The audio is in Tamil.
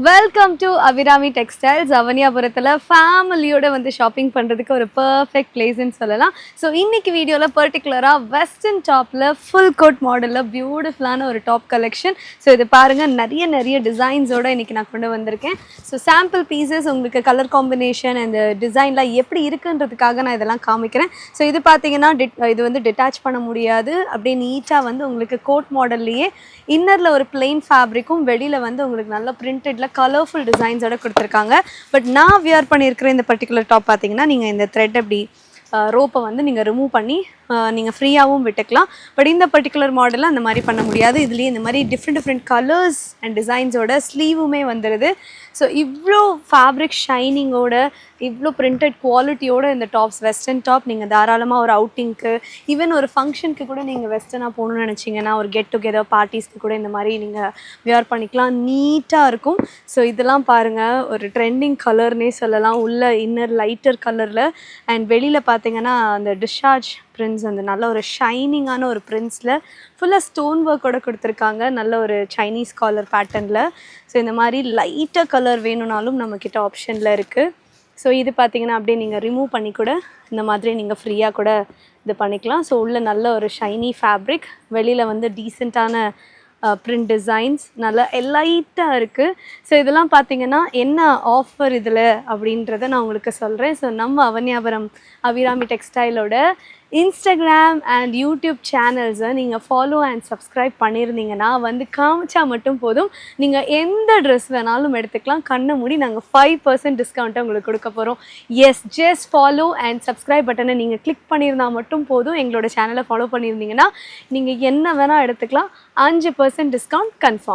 Welcome to Abirami textiles. அவனியாபுரத்தில் ஃபேமிலியோட வந்து ஷாப்பிங் பண்ணுறதுக்கு ஒரு பர்ஃபெக்ட் பிளேஸ்ன்னு சொல்லலாம். ஸோ இன்றைக்கி வீடியோவில் பர்டிகுலராக வெஸ்டர்ன் டாப்பில் ஃபுல் கோட் மாடலில் பியூட்டிஃபுல்லான ஒரு டாப் கலெக்ஷன். ஸோ இது பாருங்கள், நிறைய டிசைன்ஸோடு இன்றைக்கி நான் கொண்டு வந்திருக்கேன். ஸோ சாம்பிள் பீசஸ் உங்களுக்கு கலர் காம்பினேஷன் அந்த டிசைன்லாம் எப்படி இருக்குன்றதுக்காக நான் இதெல்லாம் காமிக்கிறேன். ஸோ இது பார்த்தீங்கன்னா இது வந்து டிட்டாச் பண்ண முடியாது, அப்படியே நீட்டாக வந்து உங்களுக்கு கோட் மாடல்லையே இன்னரில் ஒரு பிளெயின் ஃபேப்ரிக்கும் வெளியில் வந்து உங்களுக்கு நல்ல பிரிண்டடில் கலர்ஃபுல் டிசைன்ஸோட கொடுத்துருக்காங்க. பட் நான் வியர் பண்ணியிருக்கிற இந்த பர்டிகுலர் டாப் பார்த்தீங்கன்னா, நீங்கள் இந்த த்ரெட் அப்படி ரோப்பை வந்து நீங்கள் ரிமூவ் பண்ணி நீங்கள் ஃப்ரீயாகவும் விட்டுக்கலாம். பட் இந்த பர்டிகுலர் மாடலில் அந்த மாதிரி பண்ண முடியாது. இதுலேயே இந்த மாதிரி டிஃப்ரெண்ட் கலர்ஸ் அண்ட் டிசைன்ஸோட ஸ்லீவுமே வந்துடுது. ஸோ இவ்வளோ ஃபேப்ரிக் ஷைனிங்கோட, இவ்வளோ பிரிண்டட் குவாலிட்டியோட இந்த டாப்ஸ், வெஸ்டர்ன் டாப் நீங்கள் தாராளமாக ஒரு அவுட்டிங்க்கு, ஈவன் ஒரு ஃபங்க்ஷனுக்கு கூட நீங்கள் வெஸ்டர்னாக போகணுன்னு நினச்சிங்கன்னா, ஒரு கெட் டுகெதர் பார்ட்டிஸ்க்கு கூட இந்த மாதிரி நீங்கள் வியர் பண்ணிக்கலாம். நீட்டாக இருக்கும். ஸோ இதெல்லாம் பாருங்கள், ஒரு ட்ரெண்டிங் கலர்னே சொல்லலாம். உள்ள இன்னர் லைட்டர் கலரில் அண்ட் வெளியில் பார்த்தீங்கன்னா அந்த டிஸ்சார்ஜ் பிரிண்ட்ஸ், அந்த நல்ல ஒரு ஷைனிங்கான ஒரு பிரிண்ட்ஸில் ஃபுல்லாக ஸ்டோன் ஒர்க்கோடு கொடுத்துருக்காங்க. நல்ல ஒரு சைனீஸ் காலர் பேட்டர்னில். ஸோ இந்த மாதிரி லைட்டாக கலர் வேணும்னாலும் நம்மக்கிட்ட ஆப்ஷனில் இருக்குது. ஸோ இது பார்த்திங்கன்னா அப்படியே நீங்கள் ரிமூவ் பண்ணி கூட இந்த மாதிரி நீங்கள் ஃப்ரீயாக கூட இது பண்ணிக்கலாம். ஸோ உள்ள நல்ல ஒரு ஷைனி ஃபேப்ரிக், வெளியில் வந்து டீசெண்டான பிரிண்ட் டிசைன்ஸ் நல்லா லைட்டாக இருக்குது. ஸோ இதெல்லாம் பார்த்திங்கன்னா என்ன ஆஃபர் இதில் அப்படின்றத நான் உங்களுக்கு சொல்கிறேன். ஸோ நம்ம அவனியாபுரம் அபிராமி டெக்ஸ்டைலோட இன்ஸ்டாகிராம் அண்ட் யூடியூப் சேனல்ஸை நீங்கள் ஃபாலோ அண்ட் சப்ஸ்கிரைப் பண்ணியிருந்தீங்கன்னா வந்து காமிச்சா மட்டும் போதும், நீங்கள் எந்த ட்ரெஸ் வேணாலும் எடுத்துக்கலாம். கண்ணை மூடி நாங்கள் 5% டிஸ்கவுண்ட்டை உங்களுக்கு கொடுக்க போகிறோம். Yes, just follow and subscribe பட்டனை நீங்கள் கிளிக் பண்ணியிருந்தால் மட்டும் போதும். எங்களோட சேனலை ஃபாலோ பண்ணியிருந்தீங்கன்னா நீங்கள் என்ன வேணால் எடுத்துக்கலாம். 5% டிஸ்கவுண்ட் கன்ஃபார்ம்.